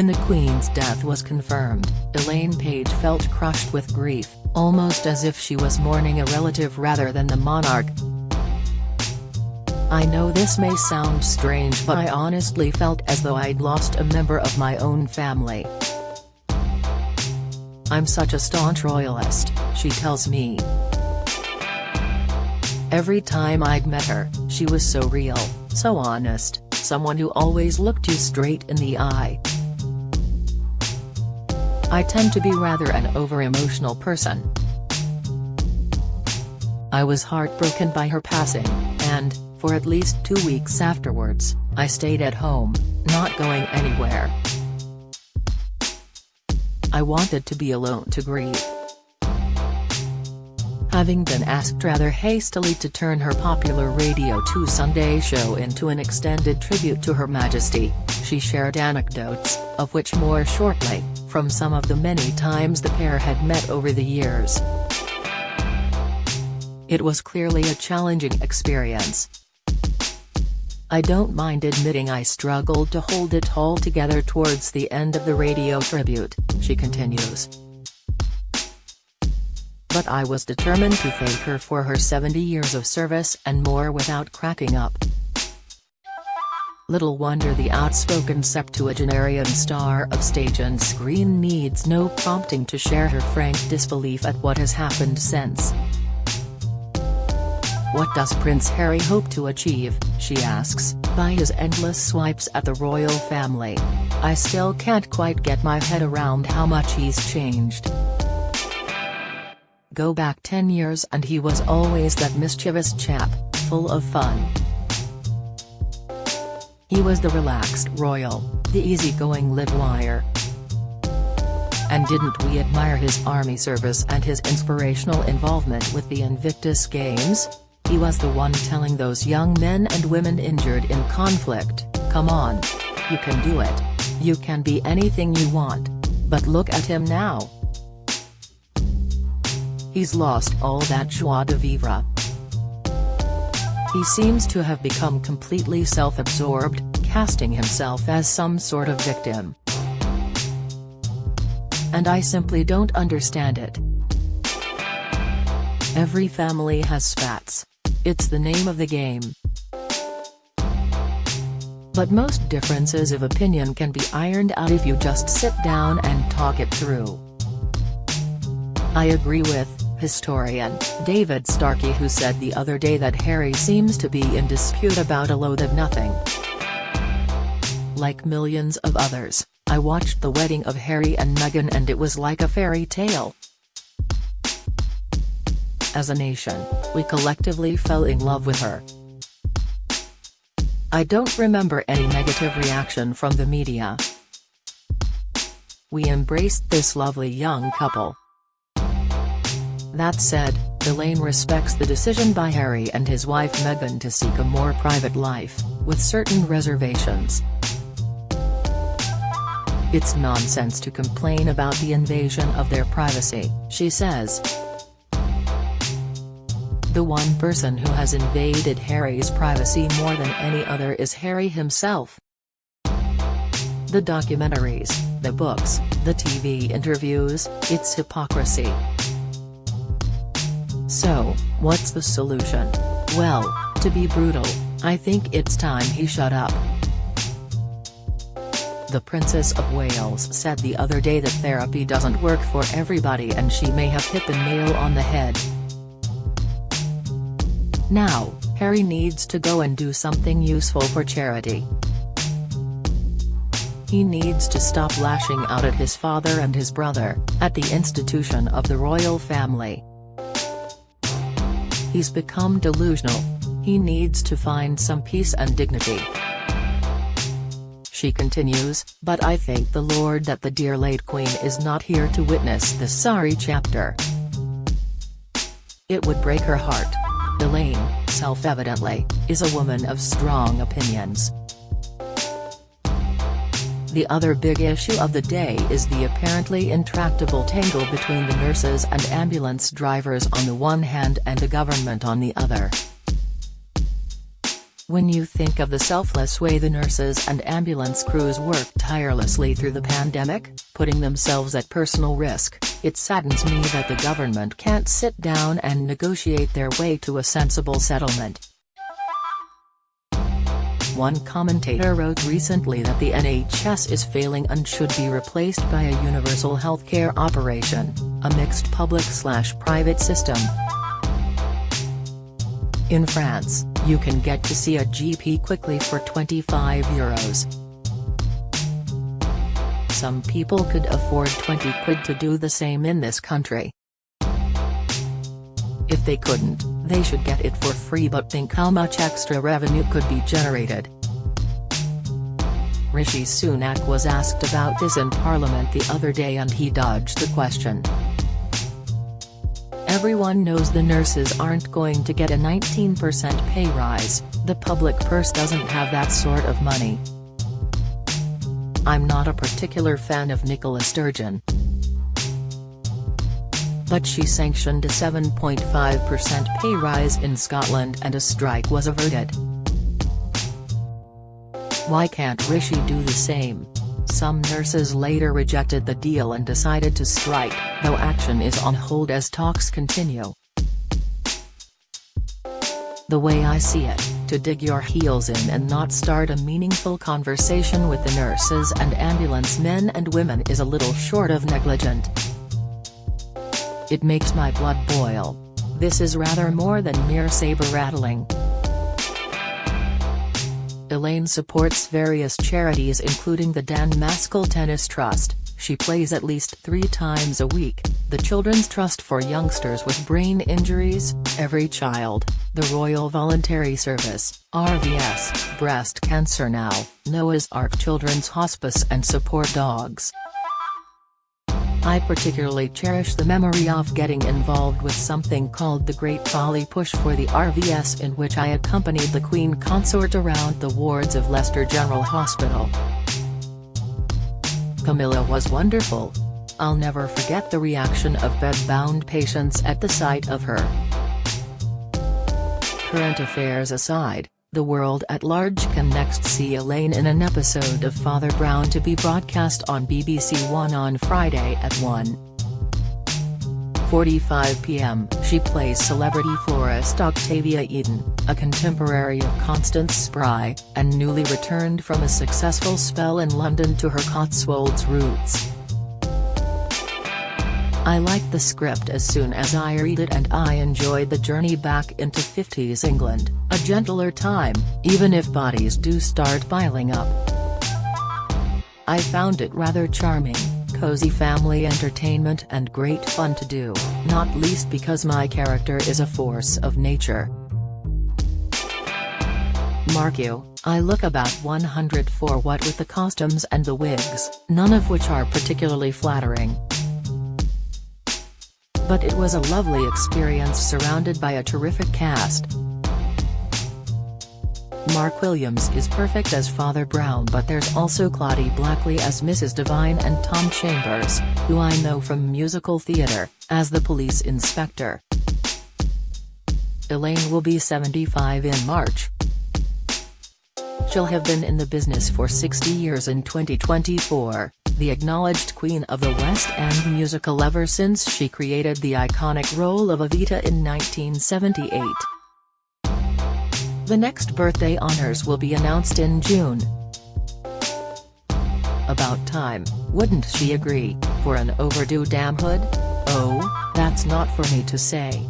When the Queen's death was confirmed, Elaine Paige felt crushed with grief, almost as if she was mourning a relative rather than the monarch. "I know this may sound strange, but I honestly felt as though I'd lost a member of my own family. I'm such a staunch royalist," she tells me. "Every time I'd met her, she was so real, so honest, someone who always looked you straight in the eye. I tend to be rather an over-emotional person. I was heartbroken by her passing, and, for at least 2 weeks afterwards, I stayed at home, not going anywhere. I wanted to be alone to grieve." Having been asked rather hastily to turn her popular Radio 2 Sunday show into an extended tribute to Her Majesty, she shared anecdotes, of which more shortly, from some of the many times the pair had met over the years. "It was clearly a challenging experience. I don't mind admitting I struggled to hold it all together towards the end of the radio tribute," she continues. "But I was determined to thank her for her 70 years of service and more without cracking up." Little wonder the outspoken septuagenarian star of stage and screen needs no prompting to share her frank disbelief at what has happened since. "What does Prince Harry hope to achieve," she asks, "by his endless swipes at the royal family? I still can't quite get my head around how much he's changed. Go back 10 years and he was always that mischievous chap, full of fun. He was the relaxed royal, the easygoing live-wire. And didn't we admire his army service and his inspirational involvement with the Invictus Games? He was the one telling those young men and women injured in conflict, 'Come on. You can do it. You can be anything you want. But look at him now. He's lost all that joie de vivre. He seems to have become completely self-absorbed, casting himself as some sort of victim. And I simply don't understand it. Every family has spats. It's the name of the game. But most differences of opinion can be ironed out if you just sit down and talk it through. I agree with historian David Starkey, who said the other day that Harry seems to be in dispute about a load of nothing. Like millions of others, I watched the wedding of Harry and Meghan and it was like a fairy tale. As a nation, we collectively fell in love with her. I don't remember any negative reaction from the media. We embraced this lovely young couple. That said, Elaine respects the decision by Harry and his wife Meghan to seek a more private life, with certain reservations. It's nonsense to complain about the invasion of their privacy, she says. The one person who has invaded Harry's privacy more than any other is Harry himself. The documentaries, the books, the TV interviews, it's hypocrisy. So, what's the solution? Well, to be brutal, I think it's time he shut up. The Princess of Wales said the other day that therapy doesn't work for everybody, and she may have hit the nail on the head. Now, Harry needs to go and do something useful for charity. He needs to stop lashing out at his father and his brother, at the institution of the royal family. He's become delusional. He needs to find some peace and dignity. She continues, but I thank the Lord that the dear late Queen is not here to witness this sorry chapter. It would break her heart. Elaine, self-evidently, is a woman of strong opinions. The other big issue of the day is the apparently intractable tangle between the nurses and ambulance drivers on the one hand and the government on the other. When you think of the selfless way the nurses and ambulance crews worked tirelessly through the pandemic, putting themselves at personal risk, it saddens me that the government can't sit down and negotiate their way to a sensible settlement. One commentator wrote recently that the NHS is failing and should be replaced by a universal healthcare operation, a mixed public/private system. In France, you can get to see a GP quickly for €25. Some people could afford 20 quid to do the same in this country. If they couldn't, they should get it for free, but think how much extra revenue could be generated. Rishi Sunak was asked about this in Parliament the other day and he dodged the question. Everyone knows the nurses aren't going to get a 19% pay rise, the public purse doesn't have that sort of money. I'm not a particular fan of Nicola Sturgeon, but she sanctioned a 7.5% pay rise in Scotland and a strike was averted. Why can't Rishi do the same? Some nurses later rejected the deal and decided to strike, though action is on hold as talks continue. The way I see it, to dig your heels in and not start a meaningful conversation with the nurses and ambulance men and women is a little short of negligent. It makes my blood boil. This is rather more than mere saber-rattling. Elaine supports various charities including the Dan Maskell Tennis Trust, she plays at least 3 times a week, the Children's Trust for Youngsters with Brain Injuries, Every Child, the Royal Voluntary Service, RVS, Breast Cancer Now, Noah's Ark Children's Hospice and Support Dogs. I particularly cherish the memory of getting involved with something called the Great Trolley Push for the RVS, in which I accompanied the Queen Consort around the wards of Leicester General Hospital. Camilla was wonderful. I'll never forget the reaction of bed-bound patients at the sight of her. Current affairs aside, the world at large can next see Elaine in an episode of Father Brown to be broadcast on BBC One on Friday at 1:45 p.m. She plays celebrity florist Octavia Eden, a contemporary of Constance Spry, and newly returned from a successful spell in London to her Cotswolds roots. I liked the script as soon as I read it and I enjoyed the journey back into 50s England, a gentler time, even if bodies do start piling up. I found it rather charming, cozy family entertainment and great fun to do, not least because my character is a force of nature. Mark you, I look about 104 what with the costumes and the wigs, none of which are particularly flattering. But it was a lovely experience surrounded by a terrific cast. Mark Williams is perfect as Father Brown, but there's also Claudie Blackley as Mrs. Devine and Tom Chambers, who I know from musical theatre, as the police inspector. Elaine will be 75 in March. She'll have been in the business for 60 years in 2024. The acknowledged Queen of the West End musical ever since she created the iconic role of Evita in 1978. The next birthday honours will be announced in June. About time, wouldn't she agree, for an overdue damhood? Oh, that's not for me to say.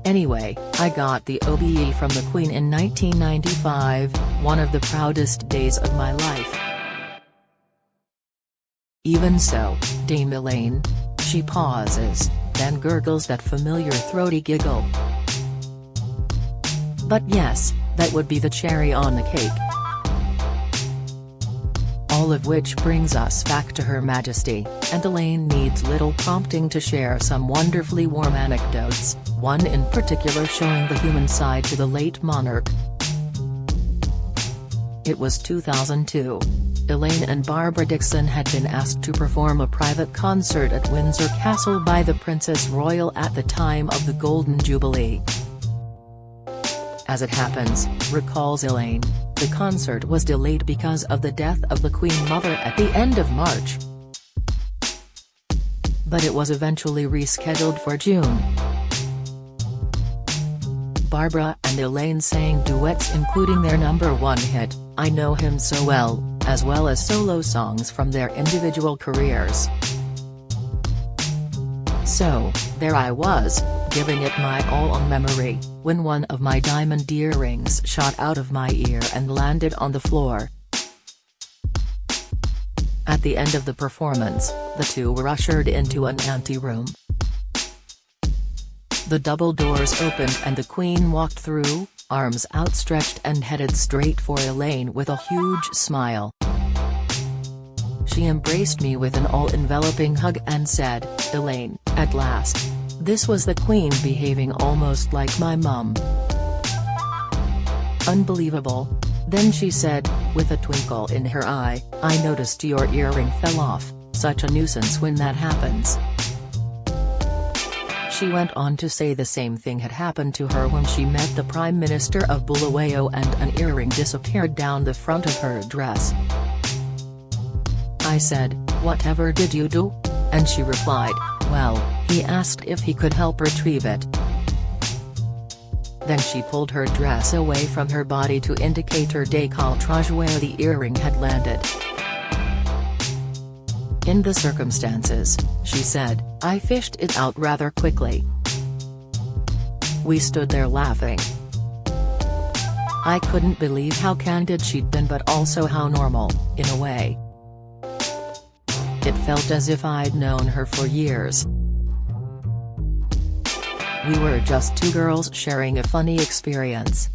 Anyway, I got the OBE from the Queen in 1995, one of the proudest days of my life. Even so, Dame Elaine. She pauses, then gurgles that familiar throaty giggle. But yes, that would be the cherry on the cake. All of which brings us back to Her Majesty, and Elaine needs little prompting to share some wonderfully warm anecdotes, one in particular showing the human side to the late monarch. It was 2002. Elaine and Barbara Dickson had been asked to perform a private concert at Windsor Castle by the Princess Royal at the time of the Golden Jubilee. As it happens, recalls Elaine, the concert was delayed because of the death of the Queen Mother at the end of March. But it was eventually rescheduled for June. Barbara and Elaine sang duets including their #1 hit, I Know Him So well as solo songs from their individual careers. So, there I was, giving it my all on memory, when one of my diamond earrings shot out of my ear and landed on the floor. At the end of the performance, the two were ushered into an anteroom. The double doors opened and the Queen walked through, arms outstretched and headed straight for Elaine with a huge smile. She embraced me with an all-enveloping hug and said, "Elaine, at last. This was the Queen behaving almost like my mum. Unbelievable." Then she said, with a twinkle in her eye, "I noticed your earring fell off, such a nuisance when that happens." She went on to say the same thing had happened to her when she met the Prime Minister of Bulawayo and an earring disappeared down the front of her dress. I said, "Whatever did you do?" And she replied, "Well, he asked if he could help retrieve it." Then she pulled her dress away from her body to indicate her décolletage where the earring had landed. "In the circumstances," she said, "I fished it out rather quickly." We stood there laughing. I couldn't believe how candid she'd been but also how normal, in a way. It felt as if I'd known her for years. We were just two girls sharing a funny experience.